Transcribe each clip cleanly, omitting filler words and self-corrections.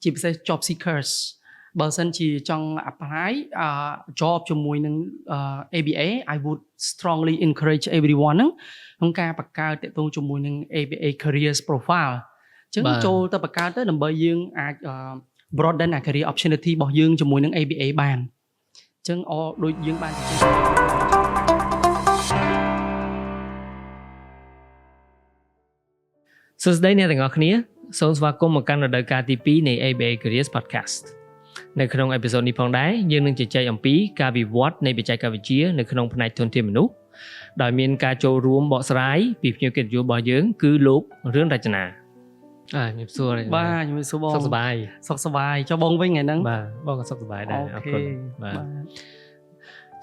ជាពិសេស job seekers បើសិនជាចង់ apply job ជាមួយនឹង ABA I would strongly encourage everyone ហ្នឹងក្នុងការបង្កើតទាក់ទងជាមួយនឹង ABA careers profile អញ្ចឹងចូលទៅបង្កើតទៅដើម្បីយើងអាច broaden career opportunity របស់យើងជាមួយនឹង ABA បានអញ្ចឹងដូចយើងបានជជែកសួស្តីអ្នកទាំងអស់គ្នាសូមស្វាគមន៍មកកាន់រដូវកាលទី2នៃ ABA Careers Podcast នៅក្នុងអេពីសូតនេះផងដែរយើងនឹងជជែកអំពីការវិវត្តនៃបច្ចេកវិទ្យានៅក្នុងផ្នែកធនធានមនុស្សដោយមានការចូលរួមបកស្រាយពីភ្ញៀវកិត្តិយសរបស់យើងគឺលោករឿនរចនាខ្ញុំសួរបាទខ្ញុំសួរបងសុខសប្បាយចុះបងវិញថ្ងៃហ្នឹងបាទបងក៏សុខសប្បាយដែរអរគុណបាទ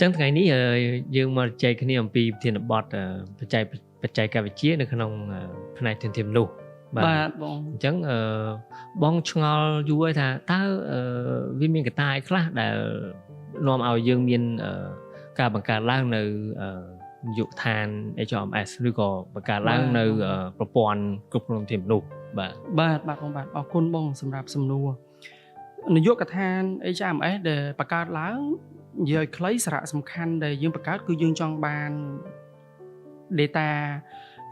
ចឹងថ្ងៃនេះយើងមកជជែកគ្នាអំពីប្រធានបទបច្ចេកវិទ្យានៅក្នុងផ្នែកធនធានមនុស្សបាទបងអញ្ចឹងបងឆ្ងល់យូរហើយថាតើវាមានកត្តាអីខ្លះដែលនាំឲ្យយើងមានការបង្កើតឡើងនៅយុគឋាន HRMS ឬក៏បង្កើតឡើងនៅប្រព័ន្ធគ្រប់គ្រងធនធានមនុស្សបាទបងបាទអរគុណបងសម្រាប់សំណួរនយោបាយកឋាន HRMS ដែលបង្កើតឡើងនិយាយខ្លីសារៈសំខាន់ដែលយើងបង្កើតគឺយើងចង់បាន data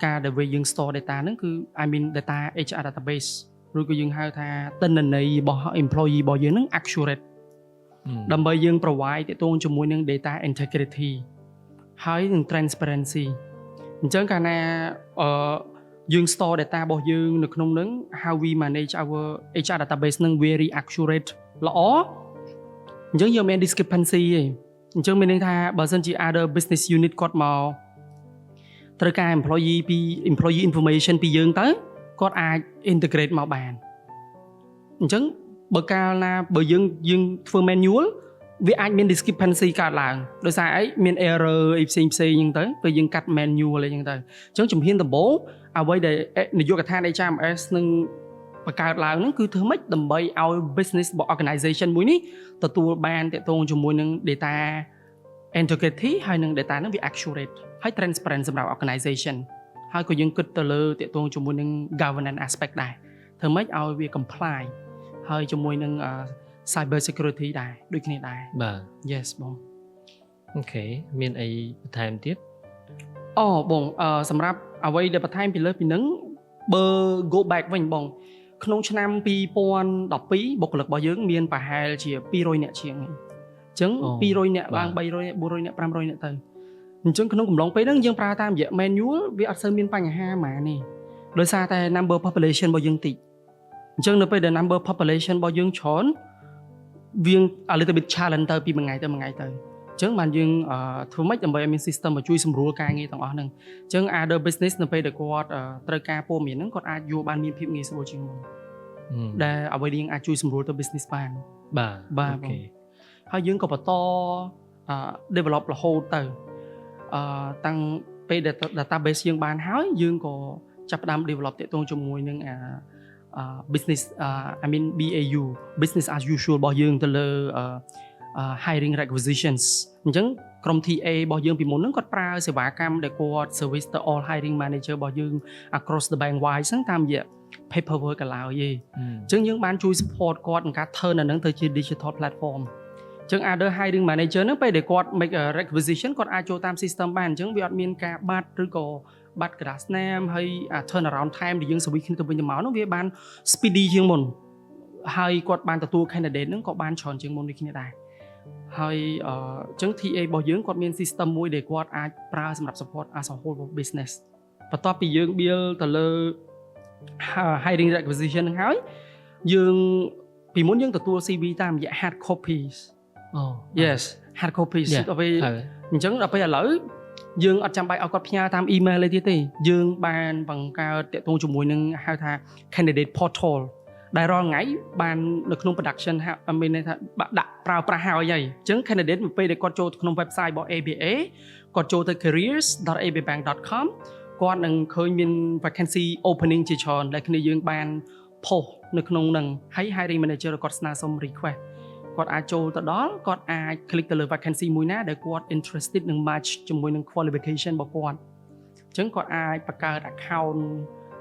ការដែលយើង store data ហ្នឹងគឺ I mean data HR database ឬក៏យើងហៅថាទិន្នន័យរបស់ employee របស់យើងហ្នឹង accurate ដើម្បីយើង provide ទាក់ទងជាមួយនឹង data integrity ហើយនឹង transparency អញ្ចឹងកាលណាយើង store data របស់យើងនៅក្នុងហ្នឹង how we manage our HR database ហ្នឹង very accurate ល្អអញ្ចឹងយើងមាន discrepancy ទេអញ្ចឹងមានន័យថាបើសិនជា other business unit គាត់មកត្រូវការ employee information ពីយើងទៅគាត់អាច integrate មកបានអញ្ចឹងបើកាលណាបើយើងធ្វើ manual វាអាចមាន discrepancy កើតឡើងដោយសារអីមាន error អីផ្សេងអញ្ចឹងទៅពេលយើងកាត់ manual អីអញ្ចឹងទៅអញ្ចឹងជំហានដំបូងអ្វីដែលនយោបាយកឋាន HRMS នឹងបង្កើតឡើងហ្នឹងគឺធ្វើម៉េចដើម្បីឲ្យ business របស់ organization មួយនេះទទួលបានទាក់ទងជាមួយនឹង data integrity ហើយនឹង data ហ្នឹងវា accurate ហើយ transparent សម្រាប់ organization ហើយក៏យើងគិតទៅលើទាក់ទងជាមួយនឹង governance aspect ដែរធ្វើម៉េចឲ្យវា comply ហើយជាមួយនឹង cyber security ដែរដូចគ្នាដែរបាទ yes បងអូខេមានអីបន្ថែមទៀតបងសម្រាប់អ្វីដែលបន្ថែមពីលើពីហ្នឹងបើ go back វិញបងក្នុងឆ្នាំ2012បុគ្គលិករបស់យើងមានប្រហែលជា200នាក់ជាងហ្នឹងអញ្ចឹង200នាក់ឡើង300នាក់400នាក់500នាក់ទៅអញ្ចឹងក្នុងកំឡុងពេលហ្នឹងយើងប្រើតាមរយៈ manual វាអត់សូវមានបញ្ហាហ្មងនេះដោយសារតែ number population របស់យើងតិចអញ្ចឹងនៅពេលដែល number population របស់យើងច្រើនវា a little bit challenge ទៅពីមួយថ្ងៃទៅមួយថ្ងៃទៅអញ្ចឹងបានយើងធ្វើម៉េចដើម្បីឲ្យមាន system មកជួយសម្រួលការងារទាំងអស់ហ្នឹងអញ្ចឹង other business នៅពេលដែលគាត់ត្រូវការព័ត៌មានហ្នឹងគាត់អាចយកបានមានភាពងាយស្រួលជាងមុនដែលអ្វីដែលយើងអាចជួយសម្រួលទៅ business បានបាទអូខេហើយយើងក៏បន្ត develop រហូតទៅតាំងពេល database យើងបានហើយយើងក៏ចាប់ផ្ដើម develop ទាក់ទងជាមួយនឹងbusiness I mean BAU business as usual របស់យើងទៅលើ hiring requisitions អញ្ចឹងក្រុម TA របស់យើងពីមុនហ្នឹងគាត់ប្រើសេវាកម្មដែលគាត់ service ទៅ all hiring manager របស់យើង across the bank wide ហ្នឹងតាមរយៈ paperwork ក៏ឡើយទេអញ្ចឹងយើងបានជួយ support គាត់ក្នុងការ turn អាហ្នឹងទៅជា digital platformអញ្ចឹង other hiring manager ហ្នឹងពេលដែលគាត់ make a requisition គាត់អាចចូលតាម system បានអញ្ចឹងវាអត់មានការបាត់ឬក៏បាត់ grass name ហើយ turn around time ដែលយើង service គ្នាទៅវិញទៅមកហ្នឹងវាបាន speedy ជាងមុនហើយគាត់បានទទួល candidate ហ្នឹងក៏បានច្រើនជាងមុនដូចគ្នាដែរហើយអញ្ចឹង TA របស់យើងគាត់មាន system មួយដែលគាត់អាចប្រើសម្រាប់ support as a whole business បន្ទាប់ពីយើង build ទៅលើ hiring requisition ហ្នឹងហើយយើងពីមុនយើងទទួល CV តាមរយៈ hard copies yes hard copies អញ្ចឹងដល់ពេលឥឡូវយើងអត់ចាំបាច់ឲ្យគាត់ផ្ញើតាម email ទេយើងបានបង្កើតទាក់ទងជាមួយនឹងហៅថា candidate portal ដែលរាល់ថ្ងៃបាននៅក្នុង production មានន័យថាដាក់ប្រើប្រាស់ហើយអញ្ចឹង candidate ពេលដែលគាត់ចូលក្នុង website របស់ ABA គាត់ចូលទៅ careers.ababank.com គាត់នឹងឃើញមាន vacancy opening ជាច្រើនដែលគ្នាយើងបាន post នៅក្នុងហ្នឹងហើយ hiring manager គាត់ស្នើសុំ request គាត់អាចចូលទៅដល់គាត់អាច click ទៅលើ vacancy មួយណាដែលគាត់ interested នឹង match ជាមួយនឹង qualification របស់គាត់អញ្ចឹងគាត់អាចបង្កើត account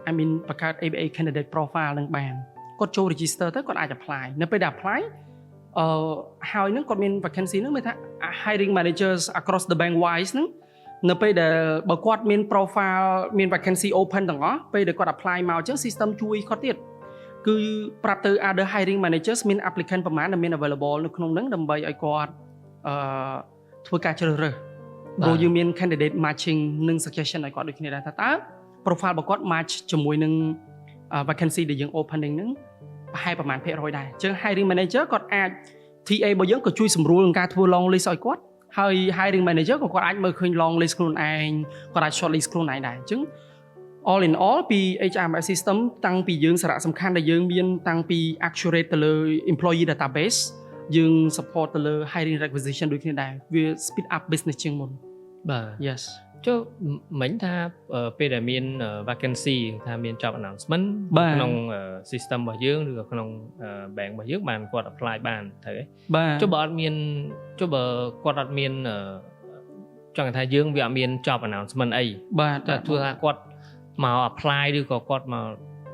I mean បង្កើត ABA candidate profile នឹងបាន គាត់ចូល register ទៅគាត់អាច apply នៅពេលដែល apply ហើយនឹងគាត់មាន vacancy ហ្នឹងមានថា hiring managers across the bank wise ហ្នឹងនៅពេលដែលបើគាត់មាន profile មាន vacancy open ទាំងអស់ពេលដែលគាត់ apply មកអញ្ចឹង system ជួយគាត់ទៀតគឺប្រាប់ទៅ other hiring managers មាន applicant ប្រមាណដែលមាន available នៅក្នុងហ្នឹងដើម្បីឲ្យគាត់ធ្វើការជ្រើសរើសព្រោះយើងមាន candidate matching និង suggestion ឲ្យគាត់ដូចគ្នាដែរថាតើ profile របស់គាត់ match ជាមួយនឹង vacancy ដែលយើង opening ហ្នឹងប្រហែលប្រមាណភាគរយដែរអញ្ចឹង hiring manager គាត់អាច TA របស់យើងក៏ជួយសម្រួលក្នុងការធ្វើ long list ឲ្យគាត់ហើយ hiring manager ក៏គាត់អាចមើលឃើញ long list ខ្លួនឯងគាត់អាច short list ខ្លួនឯងដែរអញ្ចឹង all in all ពី HRMS system តាំងពីយើងសារៈសំខាន់ដែលយើងមានតាំងពី accurate ទៅលើ employee database យើង support ទៅលើ hiring requisition ដូចគ្នាដែរវា speed up business ជាងមុនបាទ yes ចុះមិញថាពេលដែលមាន vacancy ថាមាន job announcement ក្នុង system របស់យើងឬក៏ក្នុង bank របស់យើងបានគាត់ apply បានត្រូវទេចុះបើអត់មានចុះបើគាត់អត់មានចង់ថាយើងវាអត់មាន job announcement អីបាទតែធ្វើថាគាត់មក apply ឬក៏គាត់មក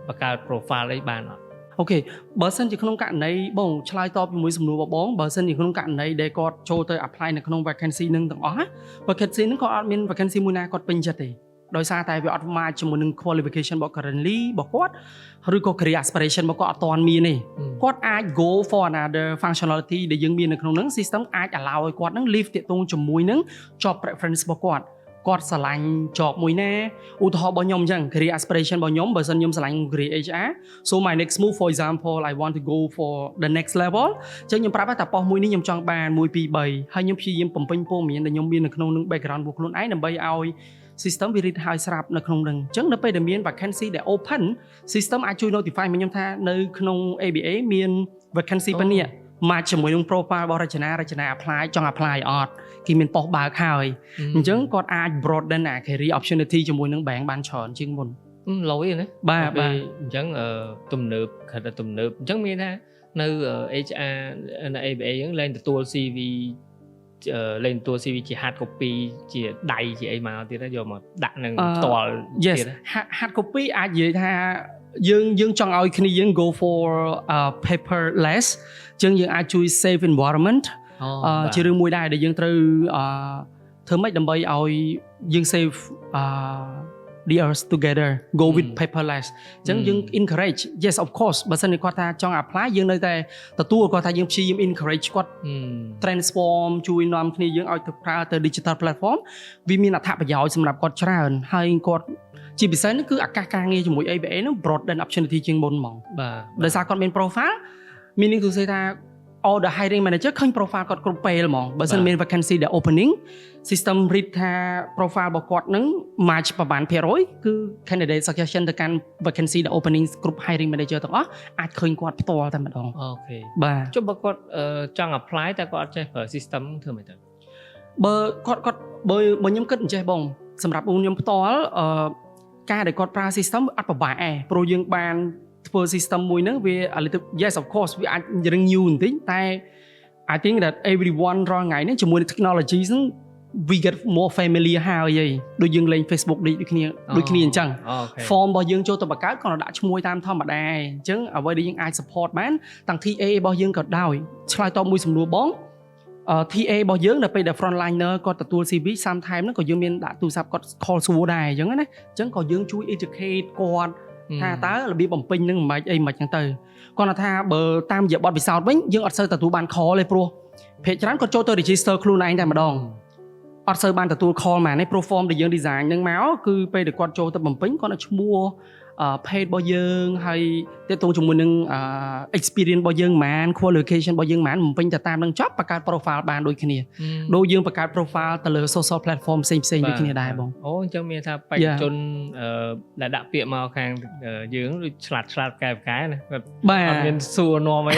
បង្កើត profile អីបានអត់អូខេបើសិនជាក្នុងករណីបងឆ្លើយតបជាមួយសំណួររបស់បងបើសិនជាក្នុងករណីដែលគាត់ចូលទៅ apply នៅក្នុង vacancy នឹងទាំងអស់ vacancy នឹងគាត់អត់មាន vacancy មួយណាគាត់ពេញចិត្តទេដោយសារតែវាអត់ match ជាមួយនឹង qualification របស់ currently របស់គាត់ឬក៏ career aspiration របស់គាត់អត់ទាន់មានទេគាត់អាច go for another functionality ដែលយើងមាននៅក្នុងហ្នឹង system អាច allow ឲ្យគាត់ហ្នឹង leave ទាក់ទងជាមួយនឹង job preference របស់គាត់ស្រឡាញ់ job មួយណាឧទាហរណ៍របស់ខ្ញុំអញ្ចឹង career aspiration របស់ខ្ញុំបើសិនខ្ញុំស្រឡាញ់ career HR so my next move for example I want to go for the next level អញ្ចឹងខ្ញុំប្រាប់ថាប៉ោះមួយនេះខ្ញុំចង់បាន1 2 3ហើយខ្ញុំព្យាយាមបំពេញព័ត៌មានដែលខ្ញុំមាននៅក្នុងនឹង background របស់ខ្លួនឯងដើម្បីឲ្យ system វា read ហើយស្រាប់នៅក្នុងនឹងអញ្ចឹងនៅពេលដែលមាន vacancy ដែល open system អាចជួយ notify ខ្ញុំថានៅក្នុង ABA មាន vacancy ប៉ុណ្នេះmatch ជាមួយនឹង profile របស់រចនា apply ចង់ apply អត់គេមានប៉ុស្តិ៍បើកហើយអញ្ចឹងគាត់អាច broaden អា career opportunity ជាមួយនឹង bank បានច្រើនជាងមុនឡូយណាបាទអញ្ចឹងទំនើបខិតទំនើបអញ្ចឹងមានថានៅ HR នៅ ABA អញ្ចឹងលែងទទួល CV លែងទទួល CV ជា hard copy ជាដៃជាអីមកទៀតយកមកដាក់នឹងផ្ទាល់ទៀត hard copy អាចនិយាយថាយើងចង់ឲ្យគ្នាយើង go for paperless អញ្ចឹងយើងអាចជួយ save environment ជារឿងមួយដែរដែលយើងត្រូវធ្វើម៉េចដើម្បីឲ្យយើង save the earth together go with paperless អញ្ចឹងយើង encourage yes of course បើសិនជាគាត់ថាចង់ apply យើងនៅតែទទួលគាត់ថាយើងព្យាយាម encourage គាត់ transform ជួយនាំគ្នាយើងឲ្យទៅប្រើទៅ digital platform វាមានអត្ថប្រយោជន៍សម្រាប់គាត់ច្រើនហើយគាត់ជាពិសេសនេះគឺឱកាសការងារជាមួយ ABA នោះ broaden opportunity ជាងមុនហ្មងបាទដោយសារគាត់មាន profile meaning to say ថា all the hiring manager ឃើញ profile គាត់គ្រប់ពេលហ្មងបើសិនមាន vacancy ដែល opening system read ថា profile របស់គាត់នឹង match ប្រហែលភាគរយគឺ candidate suggestion ទៅកាន់ vacancy ដែល opening គ្រប់ hiring manager ទាំងអស់អាចឃើញគាត់ផ្ទាល់តែម្ដងអូខេបាទចុះបើគាត់ចង់ apply តែគាត់អត់ចេះប្រើ system ធ្វើម៉េចទៅបើគាត់បើខ្ញុំគិតអញ្ចេះបងសម្រាប់ខ្ញុំផ្ទាល់ការដែលគាត់ប្រើ system អត់ពិបាកឯងព្រោះយើងបានធ្វើ system មួយហ្នឹងវា yes of course វាអាចរឿង new បន្តិចតែ I think that everyone រាល់ថ្ងៃនេះជាមួយនឹង technology ហ្នឹង we get more familiar ហើយដូចយើងលេង Facebook ដូចគ្នាអញ្ចឹង form របស់យើងចូលទៅបង្កើតគាត់ដាក់ឈ្មោះតាមធម្មតាអញ្ចឹងអ្វីដែលយើងអាច support បានទាំង TA របស់យើងក៏ដោយឆ្លើយតបមួយសំណួរបងTA របស់យើងនៅពេលដែល frontliner គាត់ទទួល CV sometime ហ្នឹងក៏យើងមានដាក់ទូរស័ព្ទគាត់ call សួរដែរអញ្ចឹងណាអញ្ចឹងក៏យើងជួយ educate គាត់ថាតើរបៀបបំពេញនឹងមិនអីមិនអញ្ចឹងទៅគាត់ថាបើតាមរយៈបទពិសោធន៍វិញយើងអត់សូវទទួលបាន call ទេព្រោះភាគច្រើនគាត់ចូលទៅ register ខ្លួនឯងតែម្ដងអត់សូវបានទទួល call មកនេះ pro form ដែលយើង design នឹងមកគឺពេលដែលគាត់ចូលទៅបំពេញគាត់ឲ្យឈ្មោះpage របស់យើងហើយទាក់ទងជាមួយនឹងexperience របស់យើងហ្មង qualification របស់យើងហ្មងបំពេញទៅតាមនឹងចប់បង្កើត profile បានដូចគ្នាដូចយើងបង្កើត profile ទៅលើ social platform ផ្សេងៗដូចគ្នាដែរបងអូអញ្ចឹងមានថាបេក្ខជនដែលដាក់ពាក្យមកខាងយើងដូចឆ្លាតកែបកែណាគាត់អត់មានសួរនាំអី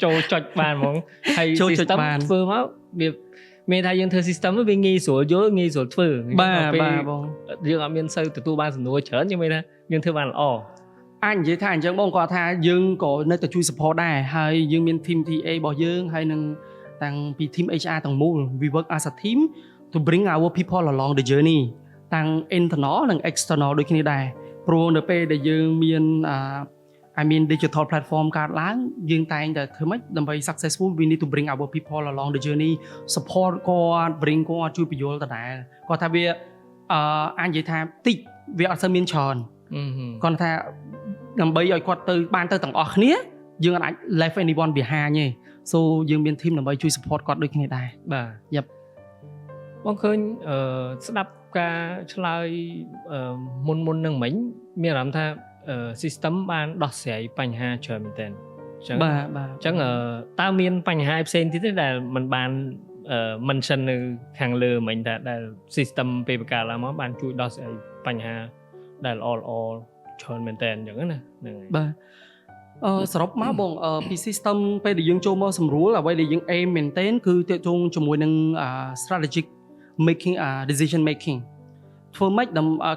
ចូលចុចបានហ្មងហើយ system ធ្វើមកវាមានថាយើងធ្វើ system វាងាយស្រួលយល់ងាយស្រួលធ្វើបាទបងយើងអត់មានសូវទទួលបានសំណួរច្រើនយើងមានថាយើងធ្វើបានល្អអាចនិយាយថាអញ្ចឹងបងគាត់ថាយើងក៏នៅតែជួយ support ដែរហើយយើងមាន team TA របស់យើងហើយនឹងតាំងពី team HR ទាំងមូល we work as a team to bring our people along the journey តាំង internal និង external ដូចគ្នាដែរព្រោះនៅពេលដែលយើងមាន I mean digital platform កើតឡើងយើងតែងតែធ្វើម៉េចដើម្បី successful we need to bring our people along the journey support គាត់ bring គាត់ជួយបញ្យល់ដដែលគាត់ថាវាអាចនិយាយថាតិចវាអត់សូវមានច្រើនគាត់ថាដើម្បីឲ្យគាត់ទៅបានទៅទាំងអស់គ្នាយើងអាច left anyone behind ទេ so យើងមាន team ដើម្បីជួយ support គាត់ដូចគ្នាដែរបាទយ៉ាប់បងឃើញស្ដាប់ការឆ្លើយមុននឹងមិញមានអារម្មណ៍ថាsystem បានដោះស្រាយបញ្ហាច្រើនមែនទែនអញ្ចឹងបាទអញ្ចឹងតើមានបញ្ហាផ្សេងទៀតទេដែលมันបាន mention នៅខាងលើមិញថាដែល system ពេលបង្កើតឡើងមកបានជួយដោះស្រាយបញ្ហាដែលល្អច្រើនមែនទែនអញ្ចឹងណាហ្នឹងហើយបាទសរុបមកបងពី system ពេលដែលយើងចូលមកសម្រួលអ្វីដែលយើង aim maintain គឺទាក់ទងជាមួយនឹង strategic making decision making ធ្វើម៉េច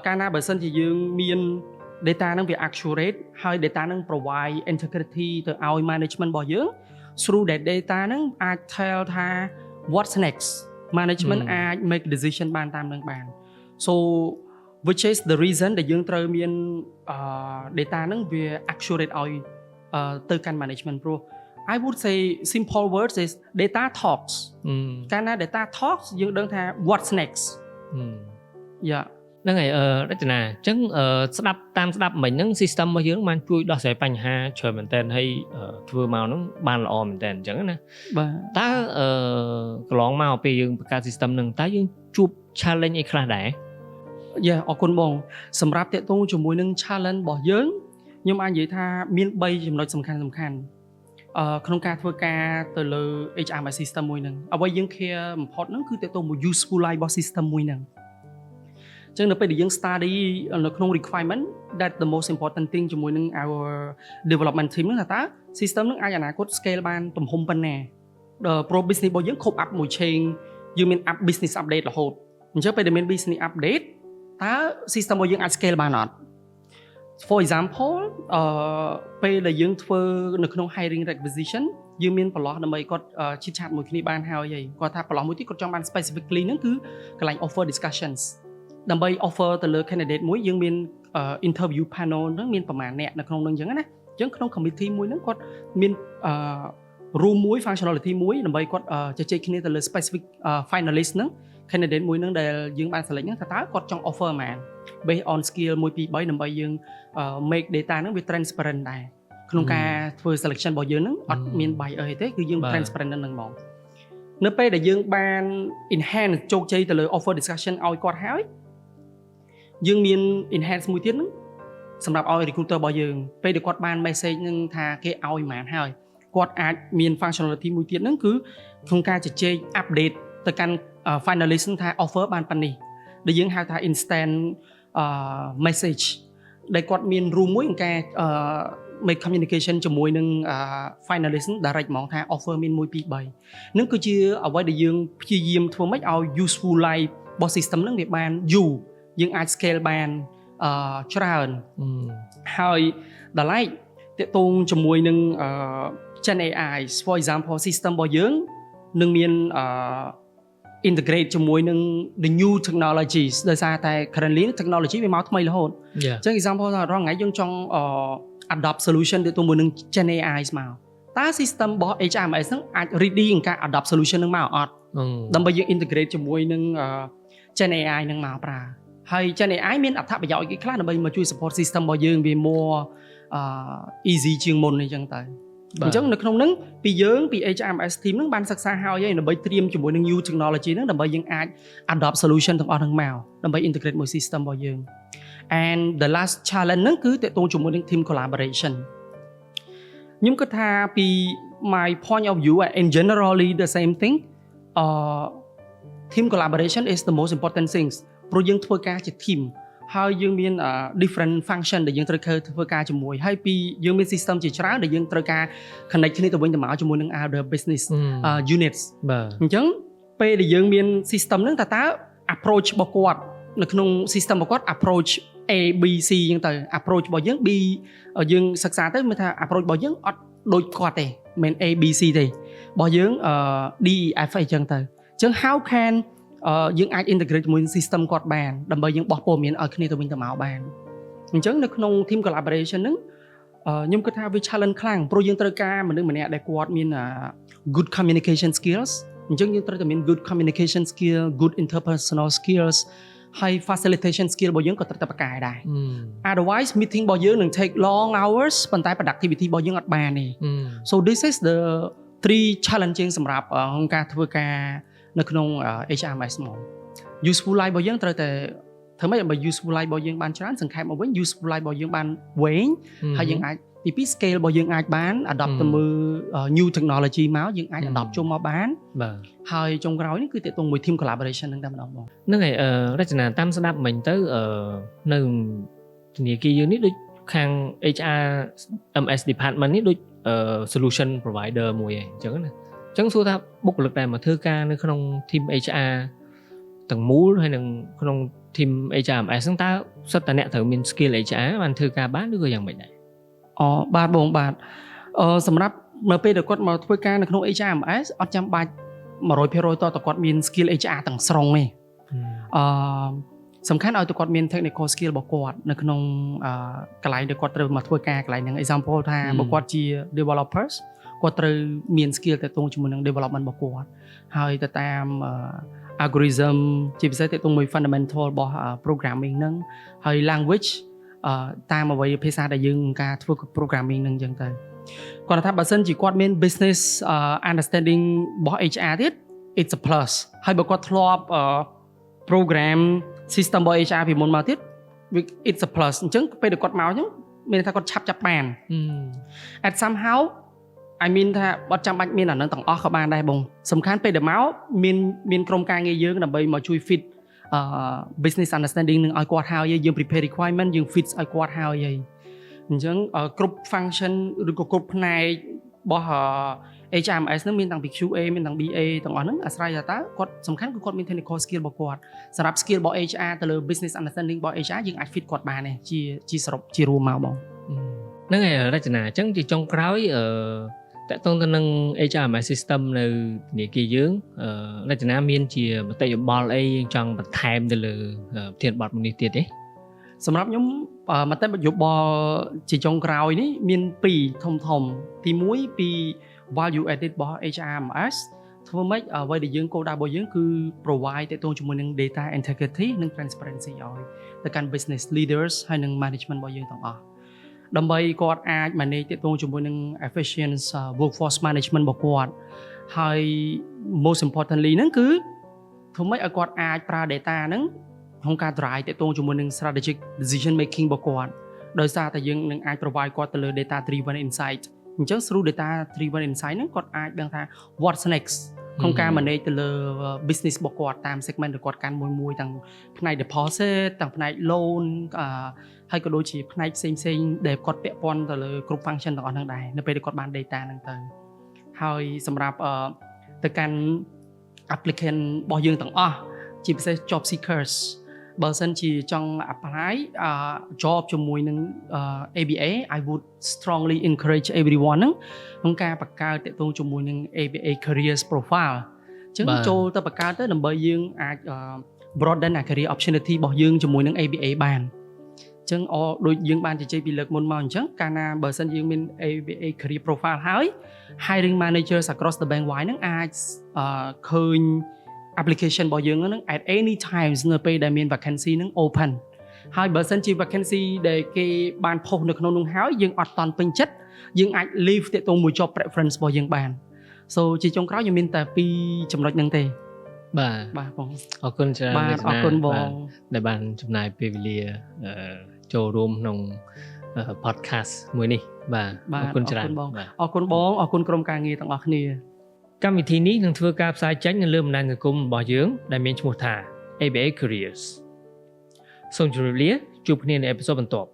កាលណាបើសិនជាយើងមាន data ហ្នឹងវា accurate ហើយ data ហ្នឹង provide integrity ទៅឲ្យ management របស់យើង through that data ហ្នឹងអាច tell ថា what's next management អាច make decision បានតាមនឹងបាន so which is the reason ដែលយើងត្រូវមានdata ហ្នឹងវា accurate ឲ្យទៅកាន់ management ព្រោះ I would say simple words is data talks កាលណា data talks យើងដឹងថា what's next យ៉ាហ្នឹងហើយរចនាអញ្ចឹងស្ដាប់មិញហ្នឹង system របស់យើងបានជួយដោះស្រាយបញ្ហាច្រើនមែនតើហើយធ្វើមកហ្នឹងបានល្អមែនតើអញ្ចឹងណាបាទតើកន្លងមកពេលយើងបង្កើត system ហ្នឹងតើយើងជួប challenge អីខ្លះដែរយ៉ាអរគុណបងសម្រាប់តាក់ទងជាមួយនឹង challenge របស់យើងខ្ញុំអាចនិយាយថាមាន3ចំណុចសំខាន់ក្នុងការធ្វើការទៅលើ HRMS system មួយហ្នឹងអ្វីយើង care បំផុតហ្នឹងគឺតាក់ទងមួយ useful life របស់ system មួយហ្នឹងអញ្ចឹងនៅពេលដែលយើង study នៅក្នុង requirement that the most important thing ជាមួយនឹង our development team ហ្នឹងថាតើ system ហ្នឹងអាចអនាគត scale បានទំហំប៉ុណ្ណាpro business របស់យើងខុប up មួយ chain យើងមាន up business update រហូតអញ្ចឹងពេលដែលមាន business update តើ system របស់យើងអាច scale បានអត់ for example ពេលដែលយើងធ្វើនៅក្នុង hiring requisition យើងមានប្រឡោះដើម្បីគាត់ជិតឆាតមួយគ្នាបានហើយគាត់ថាប្រឡោះមួយទៀតគាត់ចង់បាន specifically ហ្នឹងគឺកន្លែង offer discussions ដើម្បី offer ទៅលើ candidate មួយយើងមាន interview panel ហ្នឹងមានប្រមាណអ្នកនៅក្នុងហ្នឹងអញ្ចឹងណាអញ្ចឹងក្នុង committee មួយហ្នឹងគាត់មាន room មួយ functionality មួយដើម្បីគាត់ជជែកគ្នាទៅលើ specific finalist ហ្នឹង candidate មួយហ្នឹងដែលយើងបាន select ហ្នឹងថាតើគាត់ចង់ offer ហ្មង based on skill 1 2 3ដើម្បីយើង make data ហ្នឹងវា transparent ដែរក្នុងការធ្វើ selection របស់យើងហ្នឹងអត់មាន bias អីទេគឺយើង transparent ហ្នឹងហ្មងនៅពេលដែលយើងបាន enhance ជោគជ័យទៅលើ offer discussion ឲ្យគាត់ហើយយើងមាន enhance មួយទៀតហ្នឹងសម្រាប់ឲ្យ recruiter របស់យើងពេលដែលគាត់បាន message ហ្នឹងថាគេឲ្យប៉ុន្មានហើយគាត់អាចមាន functionality មួយទៀតហ្នឹងគឺក្នុងការជជែក update ទៅកាន់ finalist ថា offer បានប៉ុណ្នេះដែលយើងហៅថា instant message ដែលគាត់មាន room មួយក្នុងការmake communication ជាមួយនឹង finalist direct ហ្មងថា offer មាន1 2 3នឹងគឺជាអ្វីដែលយើងព្យាយាមធ្វើម៉េចឲ្យ useful life របស់ system ហ្នឹងវាបានយូរយើងអាច scale បានច្រើនហើយដល់ឡែកតាក់ទងជាមួយនឹង Gen AI for example system របស់យើងនឹងមានintegrate ជាមួយនឹង the new technologies ដោយសារតែ currently technology វាមកថ្មីរហូតអញ្ចឹង example ថារងថ្ងៃយើងចង់adopt solution ទៅជាមួយនឹង Gen AI មកតើ system របស់ HRMS ហ្នឹងអាច ready នឹងការ adopt solution ហ្នឹងមកអត់ដើម្បីយើង integrate ជាមួយនឹង Gen AI ហ្នឹងមកប្រើហើយ Gen AI មានអត្ថប្រយោជន៍គេខ្លះដើម្បីមកជួយ support system របស់យើងវា more easy ជាងមុនអញ្ចឹងទៅអញ្ចឹងនៅក្នុងហ្នឹងពី HRMS team ហ្នឹងបានសិក្សាហើយដើម្បីត្រៀមជាមួយនឹង new technology ហ្នឹងដើម្បីយើងអាច adopt solution ទាំងអស់ហ្នឹងមកដើម្បី integrate មួយ system របស់យើង and the last challenge ហ្នឹងគឺទាក់ទងជាមួយនឹង team collaboration ខ្ញុំគិតថាពី my point of view and generally the same thing team collaboration is the most important things ព្រោះយើងធ្វើការជា team ហើយយើងមាន different function ដែលយើងត្រូវធ្វើការជាមួយហើយពីយើងមាន system ជាច្រើនដែលយើងត្រូវការ connect គ្នាទៅវិញទៅមកជាមួយនឹង other business units បាទអញ្ចឹងពេលដែលយើងមាន system ហ្នឹងតើ approach របស់គាត់នៅក្នុង system របស់គាត់ approach A B C អញ្ចឹងទៅ approach របស់យើង B យើងសិក្សាទៅមើលថា approach របស់យើងអត់ដូចគាត់ទេមិន A B C ទេរបស់យើង D E F អីចឹងទៅអញ្ចឹង how can យើងអាច integrate ជាមួយ system គាត់បានដើម្បីយើងបោះព័ត៌មានឲ្យគ្នាទៅវិញទៅមកបានអញ្ចឹងនៅក្នុង team collaboration ហ្នឹង ខ្ញុំគិតថាវា challenge ខ្លាំងព្រោះយើងត្រូវការមនុស្សម្នាក់ដែលគាត់មាន good communication skills អញ្ចឹងយើងត្រូវតែមាន good communication skill good interpersonal skills ហើយ facilitation skill របស់យើងក៏ត្រូវតែបកកែដែរ otherwise meeting របស់យើងនឹង take long hours ប៉ុន្តែ productivity របស់យើងអត់បានទេ so this is the 3 challenging សម្រាប់ក្នុងការធ្វើការនៅក្នុង HRMS មក useful life របស់យើងត្រូវតែធ្វើម៉េចដើម្បី useful life របស់យើងបានច្រើនសង្ខេបមកវិញ useful life របស់យើងបានវែងហើយយើងអាចទីពីរ scale របស់យើងអាចបាន adopt ទៅមើល new technology មកយើងអាច adopt ចូលមកបានបាទហើយចុងក្រោយនេះគឺតេតងមួយ team collaboration ហ្នឹងតែម្ដងបងហ្នឹងហើយរចនាតាមស្ដាប់មិញទៅនៅធនាគារយើងនេះដូចខាង HRMS department នេះដូចsolution provider មួយឯងអញ្ចឹងណាអញ្ចឹងសួរថាបុគ្គលិកដែលមកធ្វើការនៅក្នុង team HR ទាំងមូលហើយនឹងក្នុង team HRMS ហ្នឹងតើសិតតអ្នកត្រូវមាន skill HR បានធ្វើការបានឬក៏យ៉ាងម៉េចដែរបាទបងបាទសម្រាប់នៅពេលដែលគាត់មកធ្វើការនៅក្នុង HRMS អត់ចាំបាច់ 100% តើគាត់មាន skill HR ទាំងស្រុងទេសំខាន់ឲ្យតែគាត់មាន technical skill របស់គាត់នៅក្នុងកន្លែងដែលគាត់ត្រូវមកធ្វើការកន្លែងហ្នឹង example ថាបើគាត់ជា developers គាត់ត្រូវមាន skill ទាក់ទងជាមួយនឹង development របស់គាត់ហើយទៅតាម algorithm ជាពិសេសទាក់ទងមួយ fundamental របស់ programming ហ្នឹងហើយ language តាមអ្វីភាសាដែលយើងការធ្វើ programming ហ្នឹងអញ្ចឹងទៅគាត់ថាបើសិនជាគាត់មាន business understanding របស់ HR ទៀត it's a plus ហើយបើគាត់ធ្លាប់ program system របស់ HR ពីមុនមកទៀត it's a plus អញ្ចឹងពេលដែលគាត់មកអញ្ចឹងមានថាគាត់ឆាប់ចាប់បាន at somehow I mean ថាអត់ចាំបាច់មានអានឹងទាំងអស់ក៏បានដែរបងសំខាន់ពេលដែលមកមានក្រុមការងារយើងដើម្បីមកជួយ fit business understanding នឹងឲ្យគាត់ហើយយើង prepare requirement យើង fit ឲ្យគាត់ហើយអញ្ចឹងគ្រប់ function ឬក៏គ្រប់ផ្នែករបស់ HRMS នឹងមានតាំងពី QA មានតាំង BA ទាំងអស់ហ្នឹងអាស្រ័យថាតើគាត់សំខាន់គឺគាត់មាន technical skill របស់គាត់សម្រាប់ skill របស់ HR ទៅលើ business understanding របស់ HR យើងអាច fit គាត់បានទេជាសរុបជារួមមកបងហ្នឹងហើយរចនាអញ្ចឹងជាចុងក្រោយតកតងទៅនឹង HRMS system នៅធនាគារយើងរចនាមានជាមតិយោបល់អីយើងចង់បន្ថែមទៅលើប្រធានបទនេះទៀតទេសម្រាប់ខ្ញុំមតិយោបល់ជាចុងក្រោយនេះមាន2ធំទី1ពី value added របស់ HRMS ធ្វើម៉េចអ្វីដែលយើងគោលដៅរបស់យើងគឺ provide តកតងជាមួយនឹង data integrity និង transparency ឲ្យទៅកាន់ business leaders ហើយនិង management របស់យើងទាំងអស់ដើម្បីគាត់អាច manage តកតងជាមួយនឹង efficient workforce management របស់គាត់ហើយ most importantly ហ្នឹងគឺធ្វើម៉េចឲ្យគាត់អាចប្រើ data ហ្នឹងក្នុងការ drive តកតងជាមួយនឹង strategic decision making របស់គាត់ដោយសារតែយើងនឹងអាច provide គាត់ទៅលើ data driven insight អញ្ចឹង through data driven insight ហ្នឹងគាត់អាចដឹងថា what's next ក្នុងការ manage ទៅលើ business របស់គាត់តាម segment ដែលគាត់កាន់មួយទាំងផ្នែក deposit ទាំងផ្នែក loan ហើយក៏ដូចជាផ្នែកផ្សេងដែលគាត់ពាក់ព័ន្ធទៅលើគ្រប់ function ទាំងអស់ហ្នឹងដែរនៅពេលដែលគាត់បាន data ហ្នឹងទៅហើយសម្រាប់ទៅកាន់ applicant របស់យើងទាំងអស់ជាពិសេស job seekers បើសិនជាចង់ apply job ជាមួយនឹង ABA I would strongly encourage everyone ហ្នឹងក្នុងការបង្កើតទាក់ទងជាមួយនឹង ABA careers profile អញ្ចឹងចូលទៅបង្កើតទៅដើម្បីយើងអាច broaden career opportunity របស់យើងជាមួយនឹង ABA បានអញ្ចឹងដូចយើងបានជជែកពីលើកមុនមកអញ្ចឹងកាលណាបើសិនយើងមាន ABA career profile ហើយ hiring managers across the bank wide ហ្នឹងអាចឃើញapplication របស់យើងហ្នឹង at any times នៅពេលដែលមាន vacancy ហ្នឹង open ហើយបើសិនជា vacancy ដែលគេបាន post នៅក្នុងនោះហើយយើងអត់តន់ពេញចិត្តយើងអាច leave ទាក់ទងមួយ job preference របស់យើងបាន so ជាចុងក្រោយខ្ញុំមានតែ2ចំណុចហ្នឹងទេបាទបងអរគុណច្រើនបាទអរគុណបងដែលបានចំណាយពេលវេលាចូលរួមក្នុង podcast មួយនេះបាទអរគុណច្រើនអរគុណបងអរគុណក្រុមការងារទាំងអស់គ្នាកម្មវិធីនេះនឹងធ្វើការផ្សាយចេញនៅលើបណ្ដាញសង្គមរបស់យើងដែលមានឈ្មោះថា ABA Careers សូមជម្រាបលាជួបគ្នានៅអេពីសូតបន្ទាប់